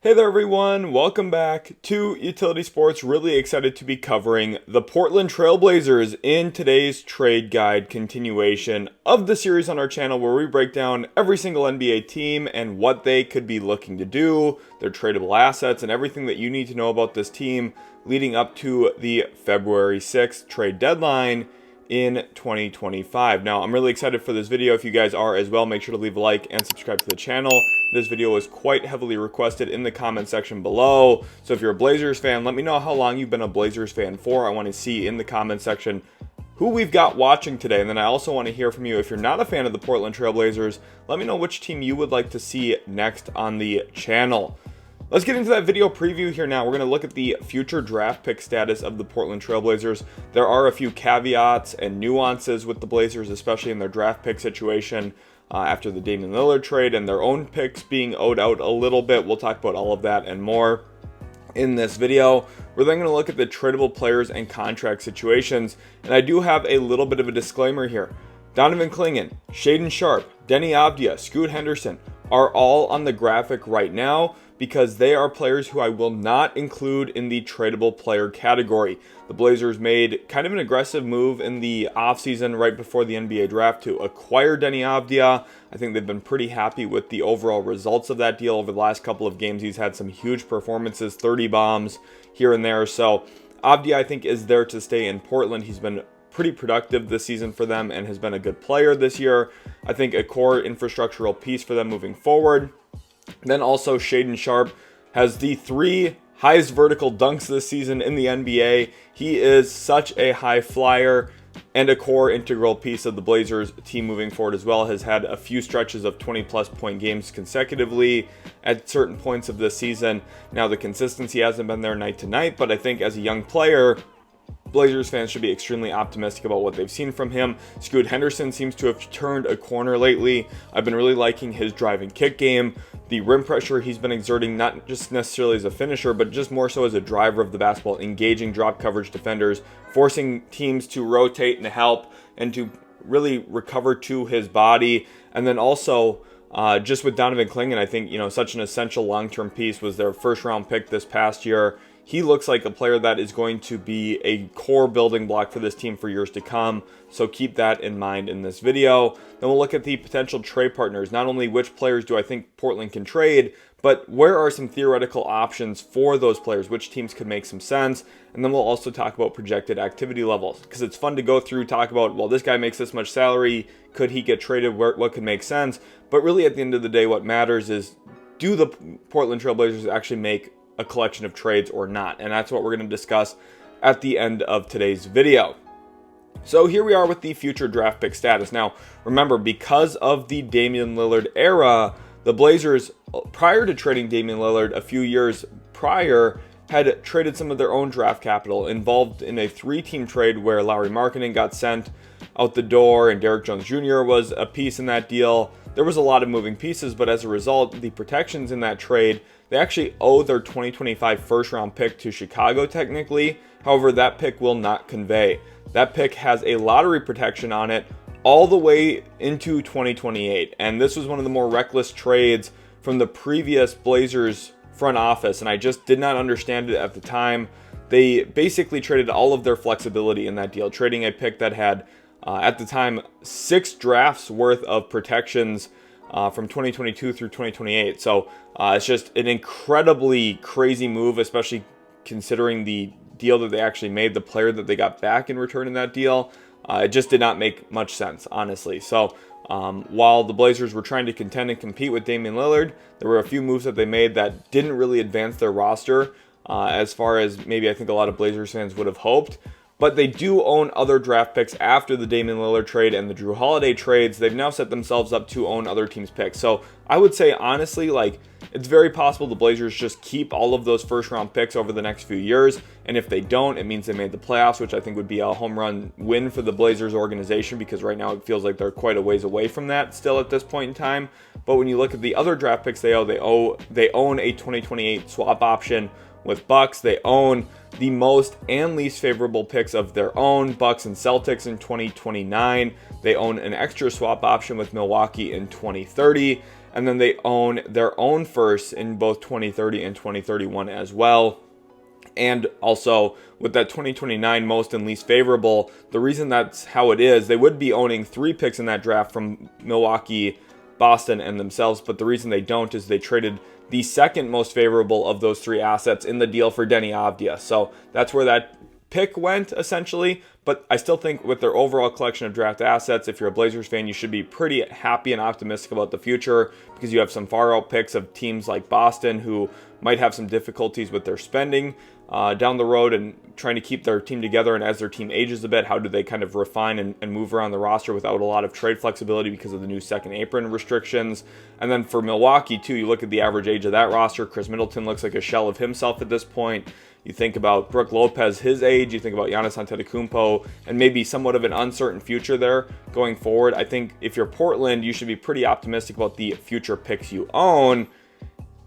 Hey there everyone, welcome back to Utility Sports. Really excited to be covering the Portland Trail Blazers in today's trade guide continuation of the series on our channel where we break down every single NBA team and what they could be looking to do, their tradable assets, and everything that you need to know about this team leading up to the February 6th trade deadline in 2025. Now, I'm really excited for this video. If you guys are as well, make sure to leave a like and subscribe to the channel. This video was quite heavily requested in the comment section below. So if you're a Blazers fan, let me know how long you've been a Blazers fan for. I want to see in the comment section who we've got watching today. And then I also want to hear from you. If you're not a fan of the Portland Trail Blazers, let me know which team you would like to see next on the channel. Let's get into that video preview here now. We're going to look at the future draft pick status of the Portland Trail Blazers. There are a few caveats and nuances with the Blazers, especially in their draft pick situation after the Damian Lillard trade and their own picks being owed out a little bit. We'll talk about all of that and more in this video. We're then going to look at the tradable players and contract situations. And I do have a little bit of a disclaimer here. Donovan Clingan, Shaedon Sharpe, Deni Avdija, Scoot Henderson are all on the graphic right now because they are players who I will not include in the tradable player category. The Blazers made kind of an aggressive move in the offseason right before the NBA draft to acquire Deni Avdija. I think they've been pretty happy with the overall results of that deal over the last couple of games. He's had some huge performances, 30 bombs here and there. So Avdija, I think, is there to stay in Portland. He's been pretty productive this season for them and has been a good player this year. I think a core infrastructural piece for them moving forward. Then also Shaedon Sharpe has the 3 highest vertical dunks this season in the NBA. He is such a high flyer and a core integral piece of the Blazers team moving forward as well. Has had a few stretches of 20-plus point games consecutively at certain points of this season. Now the consistency hasn't been there night to night, but I think as a young player, Blazers fans should be extremely optimistic about what they've seen from him. Scoot Henderson seems to have turned a corner lately. I've been really liking his drive and kick game. The rim pressure he's been exerting, not just necessarily as a finisher, but just more so as a driver of the basketball, engaging drop coverage defenders, forcing teams to rotate and help and to really recover to his body. And then also, just with Donovan Clingan, I think, such an essential long-term piece was their first-round pick this past year. He looks like a player that is going to be a core building block for this team for years to come. So keep that in mind in this video. Then we'll look at the potential trade partners. Not only which players do I think Portland can trade, but where are some theoretical options for those players? Which teams could make some sense? And then we'll also talk about projected activity levels. Because it's fun to go through, talk about, well, this guy makes this much salary. Could he get traded? What could make sense? But really at the end of the day, what matters is, do the Portland Trail Blazers actually make a collection of trades or not? And that's what we're going to discuss at the end of today's video. So here we are with the future draft pick status. Now, remember, because of the Damian Lillard era, the Blazers, prior to trading Damian Lillard a few years prior, had traded some of their own draft capital, involved in a 3-team trade where Lauri Markkanen got sent out the door and Derrick Jones Jr. was a piece in that deal. There was a lot of moving pieces, but as a result, the protections in that trade, they actually owe their 2025 first-round pick to Chicago technically. However, that pick will not convey. That pick has a lottery protection on it all the way into 2028. And this was one of the more reckless trades from the previous Blazers front office, and I just did not understand it at the time. They basically traded all of their flexibility in that deal, trading a pick that had, at the time, 6 drafts worth of protections from 2022 through 2028. So it's just an incredibly crazy move, especially considering the deal that they actually made, the player that they got back in return in that deal. It just did not make much sense, honestly. So while the Blazers were trying to contend and compete with Damian Lillard, there were a few moves that they made that didn't really advance their roster as far as maybe I think a lot of Blazers fans would have hoped. But they do own other draft picks after the Damian Lillard trade and the Drew Holiday trades. They've now set themselves up to own other teams' picks. So I would say, honestly, it's very possible the Blazers just keep all of those first-round picks over the next few years. And if they don't, it means they made the playoffs, which I think would be a home run win for the Blazers organization, because right now it feels like they're quite a ways away from that still at this point in time. But when you look at the other draft picks they own a 2028 swap option with Bucks. They own the most and least favorable picks of their own, Bucks and Celtics in 2029. They own an extra swap option with Milwaukee in 2030. And then they own their own firsts in both 2030 and 2031 as well. And also with that 2029 most and least favorable, the reason that's how it is, they would be owning 3 picks in that draft from Milwaukee, Boston, and themselves. But the reason they don't is they traded the second most favorable of those 3 assets in the deal for Denny Avdia. So that's where that pick went essentially. But I still think with their overall collection of draft assets, if you're a Blazers fan, you should be pretty happy and optimistic about the future, because you have some far out picks of teams like Boston who might have some difficulties with their spending down the road and trying to keep their team together. And as their team ages a bit, how do they kind of refine and move around the roster without a lot of trade flexibility because of the new second apron restrictions? And then for Milwaukee too, you look at the average age of that roster. Chris Middleton looks like a shell of himself at this point. You think about Brook Lopez, his age. You think about Giannis Antetokounmpo, and maybe somewhat of an uncertain future there going forward. I think if you're Portland, you should be pretty optimistic about the future picks you own.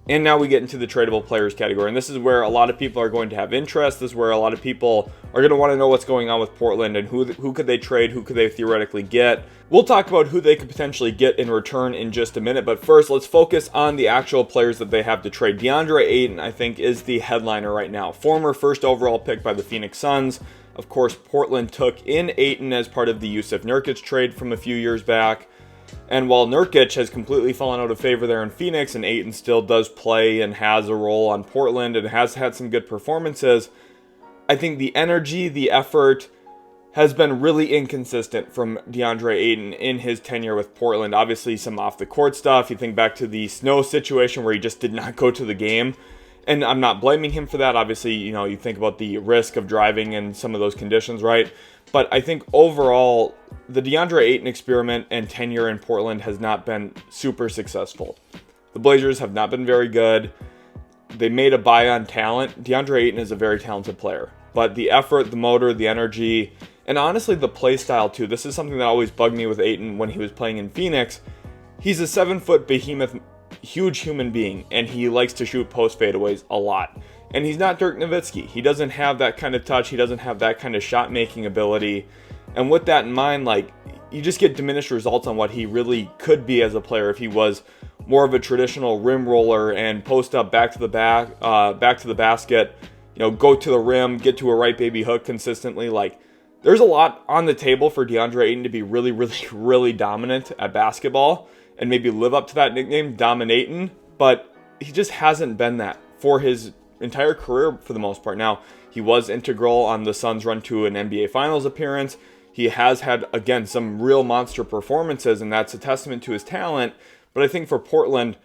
And now we get into the tradable players category. And this is where a lot of people are going to have interest. This is where a lot of people are going to want to know what's going on with Portland and who could they trade, who could they theoretically get. We'll talk about who they could potentially get in return in just a minute. But first, let's focus on the actual players that they have to trade. DeAndre Ayton, I think, is the headliner right now. Former first overall pick by the Phoenix Suns. Of course, Portland took in Ayton as part of the Jusuf Nurkic trade from a few years back. And while Nurkic has completely fallen out of favor there in Phoenix, and Ayton still does play and has a role on Portland and has had some good performances, I think the energy, the effort has been really inconsistent from DeAndre Ayton in his tenure with Portland. Obviously, some off-the-court stuff. You think back to the snow situation where he just did not go to the game. And I'm not blaming him for that. Obviously, you think about the risk of driving in some of those conditions, right? But I think overall, the DeAndre Ayton experiment and tenure in Portland has not been super successful. The Blazers have not been very good. They made a buy on talent. DeAndre Ayton is a very talented player. But the effort, the motor, the energy, and honestly the play style too. This is something that always bugged me with Ayton when he was playing in Phoenix. He's a 7-foot behemoth, huge human being, and he likes to shoot post fadeaways a lot. And he's not Dirk Nowitzki. He doesn't have that kind of touch. He doesn't have that kind of shot making ability. And with that in mind, you just get diminished results on what he really could be as a player if he was more of a traditional rim roller and post up back to the basket, go to the rim, get to a right baby hook consistently. There's a lot on the table for DeAndre Ayton to be really, really, really dominant at basketball and maybe live up to that nickname, Dominatin', but he just hasn't been that for his entire career for the most part. Now, he was integral on the Suns' run to an NBA Finals appearance. He has had, again, some real monster performances, and that's a testament to his talent. But I think for Portland,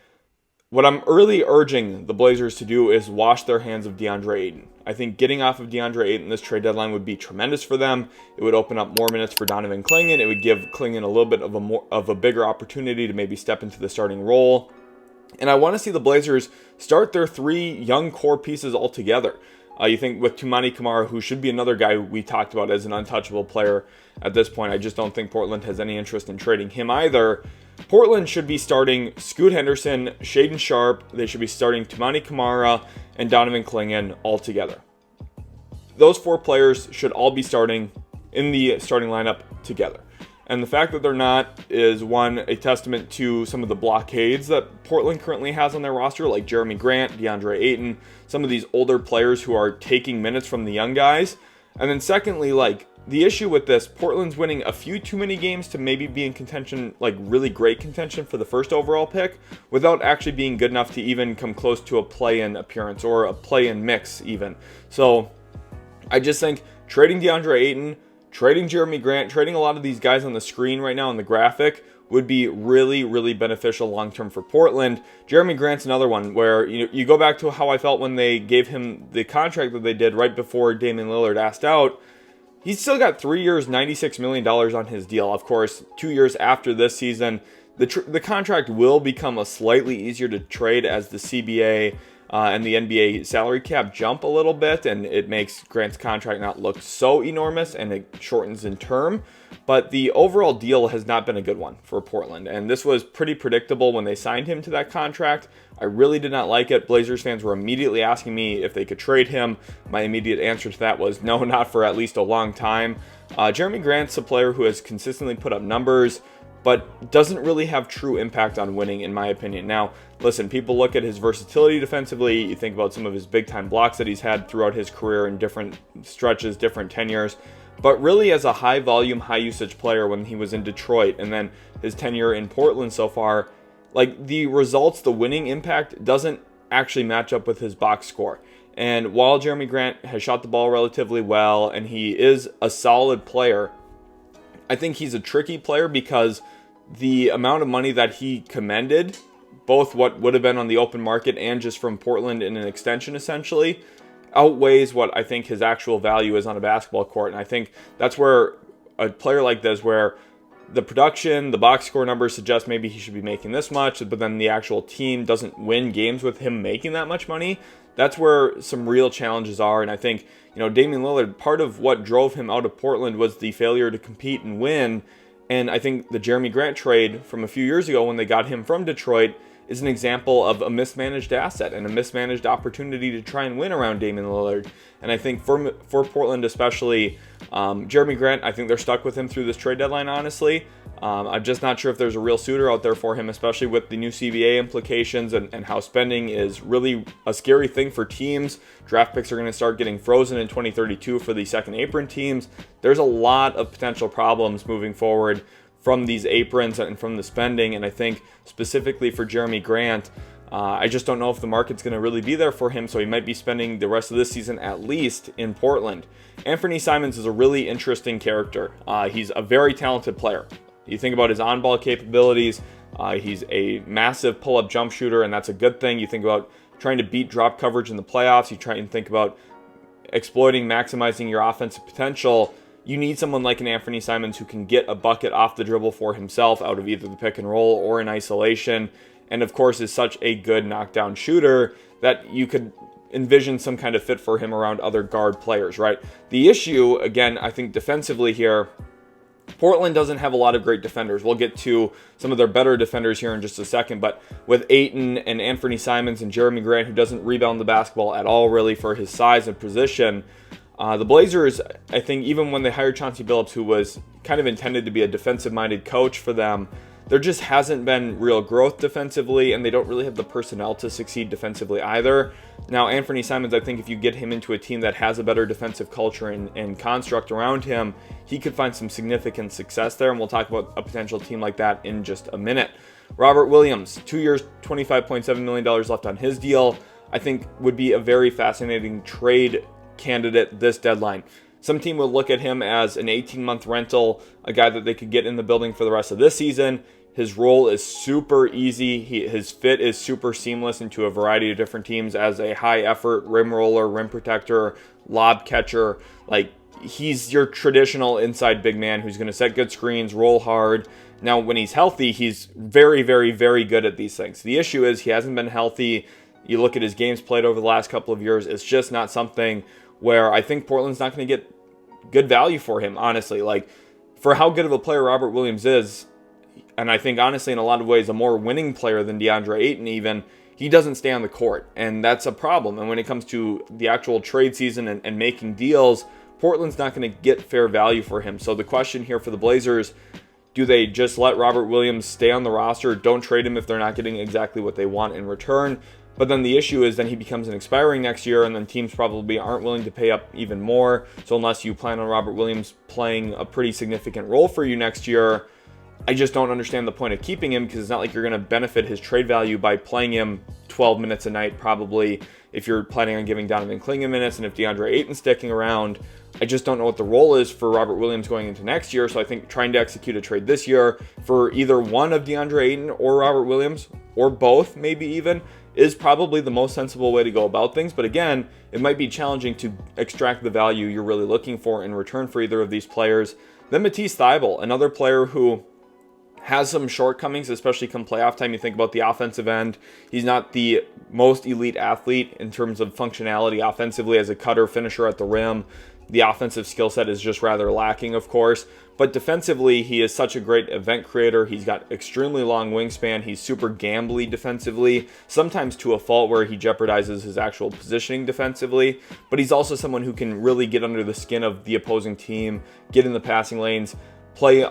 what I'm really urging the Blazers to do is wash their hands of DeAndre Ayton. I think getting off of DeAndre Ayton this trade deadline would be tremendous for them. It would open up more minutes for Donovan Clingan. It would give Clingan a little bit of a bigger opportunity to maybe step into the starting role. And I want to see the Blazers start their 3 young core pieces all together. You think with Toumani Camara, who should be another guy we talked about as an untouchable player at this point. I just don't think Portland has any interest in trading him either. Portland should be starting Scoot Henderson, Shaedon Sharpe. They should be starting Toumani Camara and Donovan Clingan all together. Those 4 players should all be starting in the starting lineup together. And the fact that they're not is, one, a testament to some of the blockades that Portland currently has on their roster, like Jeremy Grant, DeAndre Ayton, some of these older players who are taking minutes from the young guys. And then secondly, the issue with this, Portland's winning a few too many games to maybe be in contention, really great contention for the first overall pick, without actually being good enough to even come close to a play-in appearance or a play-in mix even. So I just think trading DeAndre Ayton, trading Jeremy Grant, trading a lot of these guys on the screen right now in the graphic would be really, really beneficial long-term for Portland. Jeremy Grant's another one where you go back to how I felt when they gave him the contract that they did right before Damian Lillard asked out. He's still got 3 years, $96 million on his deal. Of course, 2 years after this season, the contract will become a slightly easier to trade as the CBA and the NBA salary cap jump a little bit, and it makes Grant's contract not look so enormous, and it shortens in term. But the overall deal has not been a good one for Portland, and this was pretty predictable when they signed him to that contract. I really did not like it. Blazers fans were immediately asking me if they could trade him. My immediate answer to that was no, not for at least a long time. Jeremy Grant's a player who has consistently put up numbers, but doesn't really have true impact on winning, in my opinion. Now, listen, people look at his versatility defensively. You think about some of his big-time blocks that he's had throughout his career in different stretches, different tenures. But really, as a high-volume, high-usage player when he was in Detroit, and then his tenure in Portland so far, like, the results, the winning impact doesn't actually match up with his box score. And while Jeremy Grant has shot the ball relatively well, and he is a solid player, I think he's a tricky player because the amount of money that he commanded, both what would have been on the open market and just from Portland in an extension essentially, outweighs what I think his actual value is on a basketball court. And I think that's where a player like this, where the production, the box score numbers suggest maybe he should be making this much, but then the actual team doesn't win games with him making that much money, that's where some real challenges are. And I think, Damian Lillard, part of what drove him out of Portland was the failure to compete and win. And I think the Jeremy Grant trade from a few years ago when they got him from Detroit is an example of a mismanaged asset and a mismanaged opportunity to try and win around Damian Lillard. And I think for Portland especially, Jeremy Grant, I think they're stuck with him through this trade deadline, honestly. I'm just not sure if there's a real suitor out there for him, especially with the new CBA implications and how spending is really a scary thing for teams. Draft picks are going to start getting frozen in 2032 for the second apron teams. There's a lot of potential problems moving forward from these aprons and from the spending. And I think specifically for Jeremy Grant, I just don't know if the market's going to really be there for him, so he might be spending the rest of this season at least in Portland. Anthony Simons is a really interesting character. He's a very talented player. You think about his on-ball capabilities, he's a massive pull-up jump shooter, and that's a good thing. You think about trying to beat drop coverage in the playoffs, you try and think about exploiting, maximizing your offensive potential. You need someone like an Anthony Simons who can get a bucket off the dribble for himself out of either the pick and roll or in isolation, and of course is such a good knockdown shooter that you could envision some kind of fit for him around other guard players, right? The issue, again, I think defensively here, Portland doesn't have a lot of great defenders. We'll get to some of their better defenders here in just a second, but with Ayton and Anthony Simons and Jeremy Grant, who doesn't rebound the basketball at all really for his size and position, the Blazers, I think even when they hired Chauncey Billups, who was kind of intended to be a defensive-minded coach for them, there just hasn't been real growth defensively, and they don't really have the personnel to succeed defensively either. Now, Anthony Simons, I think if you get him into a team that has a better defensive culture and construct around him, he could find some significant success there, and we'll talk about a potential team like that in just a minute. Robert Williams, 2 years, $25.7 million left on his deal, I think would be a very fascinating trade candidate this deadline. Some team would look at him as an 18-month rental, a guy that they could get in the building for the rest of this season. His role is super easy. His fit is super seamless into a variety of different teams as a high-effort rim roller, rim protector, lob catcher. Like, he's your traditional inside big man who's going to set good screens, roll hard. Now, when he's healthy, he's very, very, very good at these things. The issue is he hasn't been healthy. You look at his games played over the last couple of years, it's just not something where I think Portland's not going to get good value for him, honestly. Like, for how good of a player Robert Williams is, and I think, honestly, in a lot of ways, a more winning player than DeAndre Ayton even, he doesn't stay on the court, and that's a problem. And when it comes to the actual trade season and making deals, Portland's not going to get fair value for him. So the question here for the Blazers, do they just let Robert Williams stay on the roster, don't trade him if they're not getting exactly what they want in return? But then the issue is then he becomes an expiring next year, and then teams probably aren't willing to pay up even more. So unless you plan on Robert Williams playing a pretty significant role for you next year, I just don't understand the point of keeping him, because it's not like you're going to benefit his trade value by playing him 12 minutes a night probably if you're planning on giving Donovan Clingan minutes, and if DeAndre Ayton's sticking around. I just don't know what the role is for Robert Williams going into next year. So I think trying to execute a trade this year for either one of DeAndre Ayton or Robert Williams, or both maybe even, is probably the most sensible way to go about things. But again, it might be challenging to extract the value you're really looking for in return for either of these players. Then Matisse Thybulle, another player who has some shortcomings, especially come playoff time. You think about the offensive end. He's not the most elite athlete in terms of functionality offensively as a cutter finisher at the rim. The offensive skill set is just rather lacking, of course. But defensively, he is such a great event creator. He's got extremely long wingspan. He's super gambly defensively, sometimes to a fault where he jeopardizes his actual positioning defensively. But he's also someone who can really get under the skin of the opposing team, get in the passing lanes, play,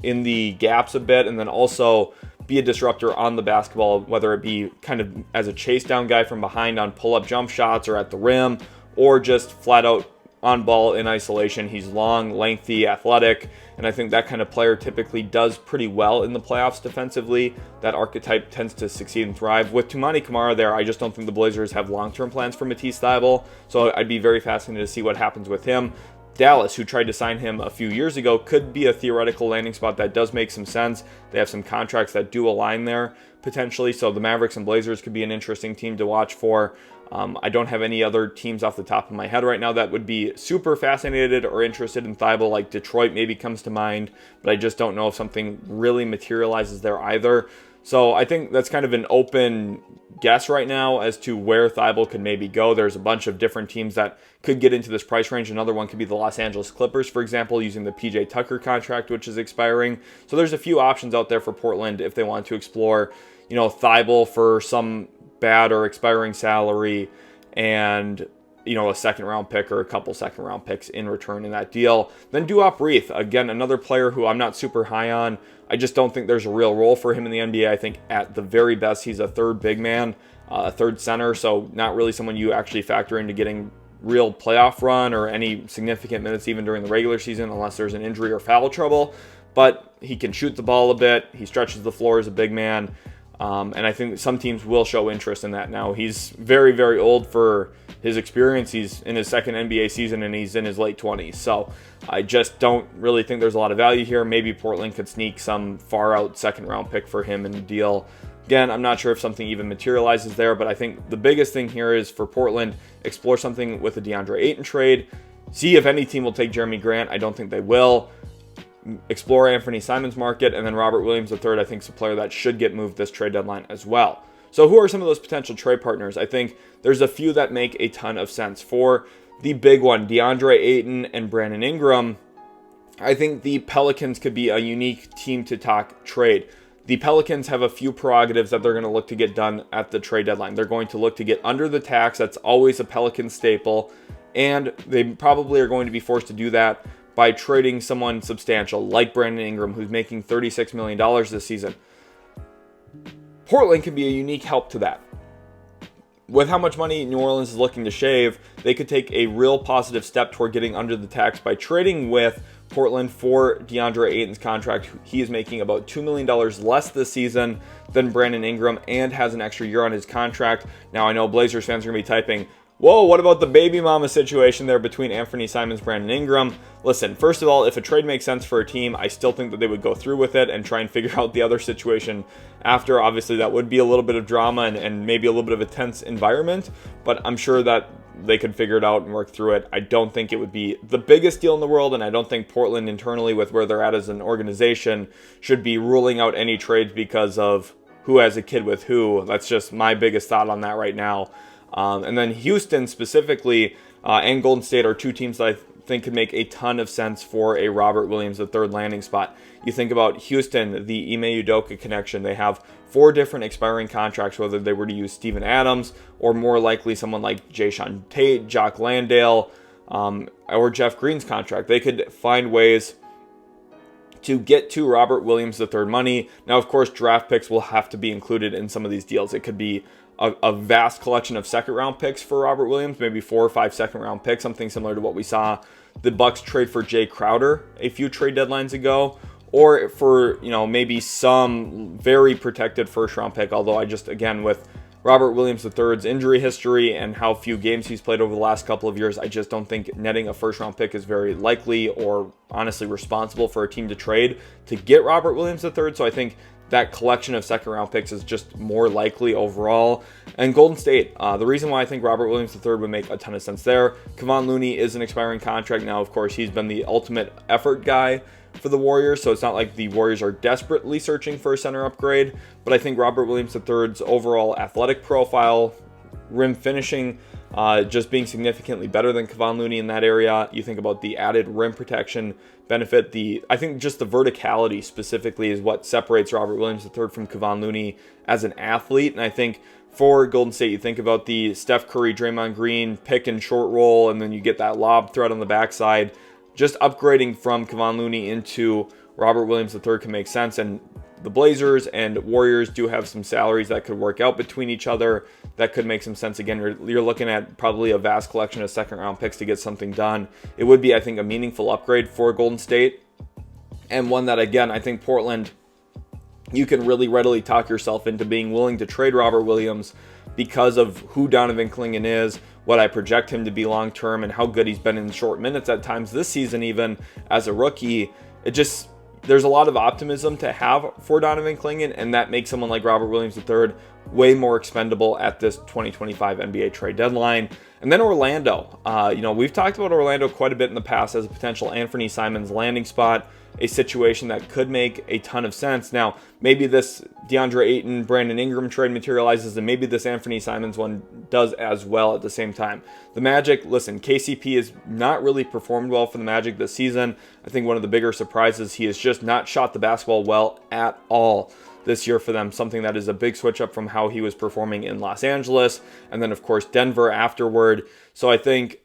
in the gaps a bit, and then also be a disruptor on the basketball, whether it be kind of as a chase down guy from behind on pull-up jump shots or at the rim, or just flat out on ball in isolation. He's long, lengthy, athletic, and I think that kind of player typically does pretty well in the playoffs defensively. That archetype tends to succeed and thrive. With Toumani Camara there, I just don't think the Blazers have long-term plans for Matisse Thybulle, so I'd be very fascinated to see what happens with him. Dallas, who tried to sign him a few years ago, could be a theoretical landing spot that does make some sense. They have some contracts that do align there potentially, so the Mavericks and Blazers could be an interesting team to watch for. I don't have any other teams off the top of my head right now that would be super fascinated or interested in Thybulle, like Detroit maybe comes to mind, but I just don't know if something really materializes there either. So I think that's kind of an open guess right now as to where Thybulle could maybe go. There's a bunch of different teams that could get into this price range. Another one could be the Los Angeles Clippers, for example, using the PJ Tucker contract, which is expiring. So there's a few options out there for Portland if they want to explore, Thybulle for some bad or expiring salary and a second round pick or a couple second round picks in return in that deal. Then Duop Reath, again, another player who I'm not super high on. I just don't think there's a real role for him in the NBA. I think at the very best, he's a third big man, a third center, so not really someone you actually factor into getting real playoff run or any significant minutes even during the regular season unless there's an injury or foul trouble. But he can shoot the ball a bit. He stretches the floor as a big man. And I think some teams will show interest in that now. He's very, very old for his experience. He's in his second NBA season and he's in his late 20s. So I just don't really think there's a lot of value here. Maybe Portland could sneak some far out second round pick for him in the deal. Again, I'm not sure if something even materializes there, but I think the biggest thing here is for Portland, explore something with a DeAndre Ayton trade. See if any team will take Jeremy Grant. I don't think they will. Explore Anthony Simons market, and then Robert Williams III, I think, is a player that should get moved this trade deadline as well. So who are some of those potential trade partners? I think there's a few that make a ton of sense. For the big one, DeAndre Ayton and Brandon Ingram, I think the Pelicans could be a unique team to talk trade. The Pelicans have a few prerogatives that they're going to look to get done at the trade deadline. They're going to look to get under the tax. That's always a Pelican staple, and they probably are going to be forced to do that by trading someone substantial like Brandon Ingram, who's making $36 million this season. Portland can be a unique help to that. With how much money New Orleans is looking to shave, they could take a real positive step toward getting under the tax by trading with Portland for DeAndre Ayton's contract. He is making about $2 million less this season than Brandon Ingram and has an extra year on his contract. Now, I know Blazers fans are going to be typing, whoa, what about the baby mama situation there between Anthony Simons, Brandon Ingram? Listen, first of all, if a trade makes sense for a team, I still think that they would go through with it and try and figure out the other situation after. Obviously, that would be a little bit of drama and maybe a little bit of a tense environment, but I'm sure that they could figure it out and work through it. I don't think it would be the biggest deal in the world, and I don't think Portland internally, with where they're at as an organization, should be ruling out any trades because of who has a kid with who. That's just my biggest thought on that right now. And then Houston specifically and Golden State are two teams that I think could make a ton of sense for a Robert Williams III landing spot. You think about Houston, the Ime Udoka connection. They have 4 different expiring contracts, whether they were to use Steven Adams or more likely someone like Jayshawn Tate, Jock Landale, or Jeff Green's contract. They could find ways to get to Robert Williams III money. Now, of course, draft picks will have to be included in some of these deals. It could be a vast collection of second-round picks for Robert Williams, maybe 4 or 5 second-round picks, something similar to what we saw the Bucks trade for Jay Crowder a few trade deadlines ago, or for, maybe some very protected first-round pick, although I just, again, with Robert Williams III's injury history and how few games he's played over the last couple of years, I just don't think netting a first-round pick is very likely or honestly responsible for a team to trade to get Robert Williams III, so I think that collection of second-round picks is just more likely overall. And Golden State, the reason why I think Robert Williams III would make a ton of sense there, Kevon Looney is an expiring contract now. Of course, he's been the ultimate effort guy for the Warriors, so it's not like the Warriors are desperately searching for a center upgrade. But I think Robert Williams III's overall athletic profile, rim finishing, just being significantly better than Kevon Looney in that area. You think about the added rim protection benefit. I think just the verticality specifically is what separates Robert Williams III from Kevon Looney as an athlete. And I think for Golden State, you think about the Steph Curry, Draymond Green pick and short roll, and then you get that lob threat on the backside. Just upgrading from Kevon Looney into Robert Williams III can make sense. And the Blazers and Warriors do have some salaries that could work out between each other. That could make some sense. Again, you're looking at probably a vast collection of second-round picks to get something done. It would be, I think, a meaningful upgrade for Golden State. And one that, again, I think Portland, you can really readily talk yourself into being willing to trade Robert Williams because of who Donovan Clingan is, what I project him to be long-term, and how good he's been in short minutes at times this season, even as a rookie. There's a lot of optimism to have for Donovan Clingan, and that makes someone like Robert Williams III way more expendable at this 2025 NBA trade deadline. And then Orlando. We've talked about Orlando quite a bit in the past as a potential Anthony Simons landing spot, a situation that could make a ton of sense. Now, maybe this DeAndre Ayton, Brandon Ingram trade materializes, and maybe this Anthony Simons one does as well at the same time. The Magic, listen, KCP has not really performed well for the Magic this season. I think one of the bigger surprises, he has just not shot the basketball well at all this year for them, something that is a big switch up from how he was performing in Los Angeles, and then, of course, Denver afterward. So I think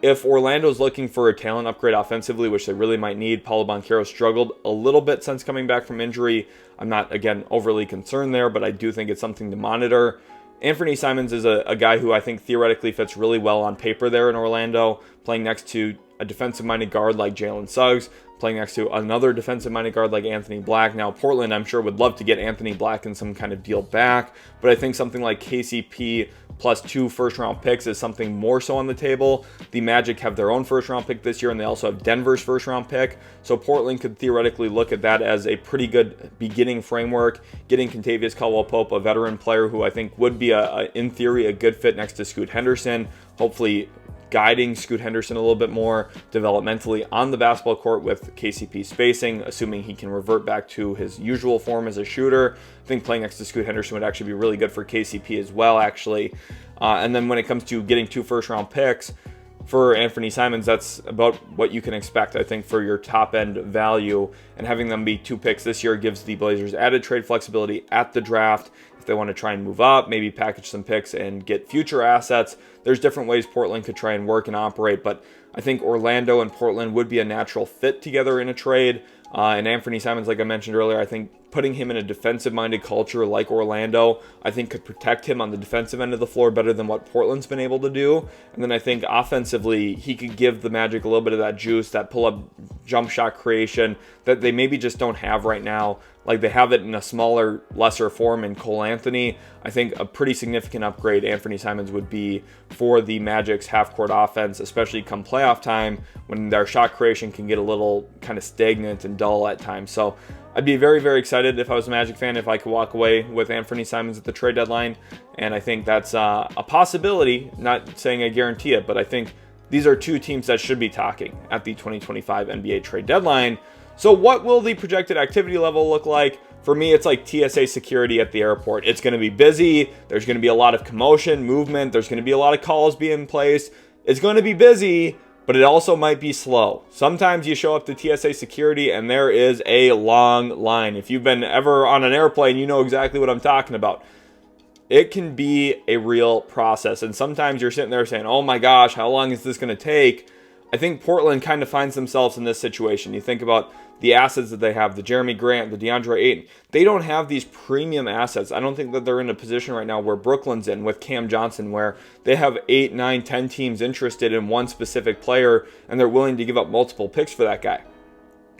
if Orlando's looking for a talent upgrade offensively, which they really might need, Paolo Banchero struggled a little bit since coming back from injury. I'm not, again, overly concerned there, but I do think it's something to monitor. Anthony Simons is a guy who I think theoretically fits really well on paper there in Orlando, playing next to a defensive-minded guard like Jalen Suggs, playing next to another defensive-minded guard like Anthony Black. Now, Portland, I'm sure, would love to get Anthony Black in some kind of deal back, but I think something like KCP plus 2 first-round picks is something more so on the table. The Magic have their own first-round pick this year, and they also have Denver's first-round pick, so Portland could theoretically look at that as a pretty good beginning framework, getting Kentavious Caldwell-Pope, a veteran player who I think would be, in theory, a good fit next to Scoot Henderson, hopefully guiding Scoot Henderson a little bit more developmentally on the basketball court with KCP spacing, assuming he can revert back to his usual form as a shooter. I think playing next to Scoot Henderson would actually be really good for KCP as well, actually. And then when it comes to getting 2 first-round picks for Anthony Simons, that's about what you can expect, I think, for your top-end value. And having them be 2 picks this year gives the Blazers added trade flexibility at the draft. If they want to try and move up, maybe package some picks and get future assets, there's different ways Portland could try and work and operate. But I think Orlando and Portland would be a natural fit together in a trade. And Anthony Simons, like I mentioned earlier, I think putting him in a defensive-minded culture like Orlando, I think could protect him on the defensive end of the floor better than what Portland's been able to do. And then I think offensively, he could give the Magic a little bit of that juice, that pull-up jump shot creation that they maybe just don't have right now. Like they have it in a smaller, lesser form in Cole Anthony. I think a pretty significant upgrade Anthony Simons would be for the Magic's half-court offense, especially come playoff time when their shot creation can get a little kind of stagnant and dull at times. So I'd be very, very excited if I was a Magic fan if I could walk away with Anthony Simons at the trade deadline. And I think that's a possibility, not saying I guarantee it, but I think these are 2 teams that should be talking at the 2025 NBA trade deadline. So what will the projected activity level look like? For me, it's like TSA security at the airport. It's going to be busy. There's going to be a lot of commotion, movement. There's going to be a lot of calls being placed. It's going to be busy, but it also might be slow. Sometimes you show up to TSA security and there is a long line. If you've been ever on an airplane, you know exactly what I'm talking about. It can be a real process. And sometimes you're sitting there saying, oh my gosh, how long is this going to take? I think Portland kind of finds themselves in this situation. You think about the assets that they have, the Jeremy Grant, the DeAndre Ayton. They don't have these premium assets. I don't think that they're in a position right now where Brooklyn's in with Cam Johnson, where they have 8, 9, 10 teams interested in one specific player, and they're willing to give up multiple picks for that guy.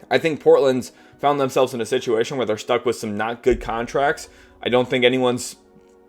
I think Portland's found themselves in a situation where they're stuck with some not good contracts. I don't think anyone's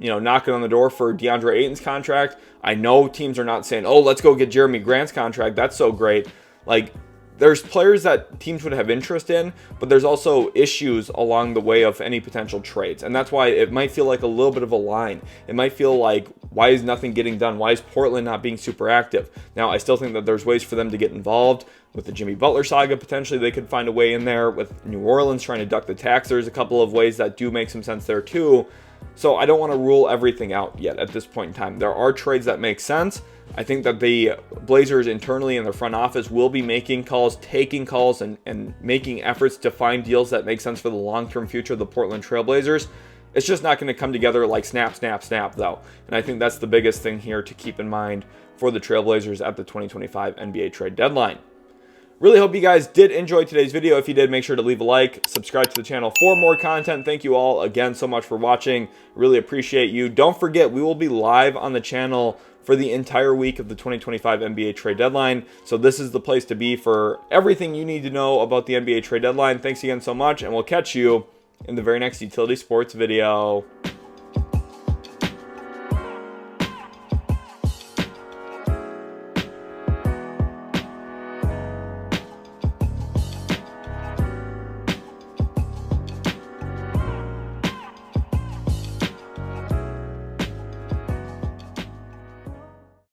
knocking on the door for DeAndre Ayton's contract. I know teams are not saying, oh, let's go get Jeremy Grant's contract. That's so great. Like, there's players that teams would have interest in, but there's also issues along the way of any potential trades. And that's why it might feel like a little bit of a line. It might feel like Why is nothing getting done? Why is Portland not being super active? Now, I still think that there's ways for them to get involved. With the Jimmy Butler saga, potentially they could find a way in there. With New Orleans trying to duck the tax, there's a couple of ways that do make some sense there too. So I don't want to rule everything out yet at this point in time. There are trades that make sense. I think that the Blazers internally in their front office will be making calls, taking calls, and making efforts to find deals that make sense for the long-term future of the Portland Trail Blazers. It's just not going to come together like snap, snap, snap, though. And I think that's the biggest thing here to keep in mind for the Trailblazers at the 2025 NBA trade deadline. Really hope you guys did enjoy today's video. If you did, make sure to leave a like, subscribe to the channel for more content. Thank you all again so much for watching. Really appreciate you. Don't forget, we will be live on the channel for the entire week of the 2025 NBA trade deadline. So this is the place to be for everything you need to know about the NBA trade deadline. Thanks again so much, and we'll catch you in the very next Utility Sports video.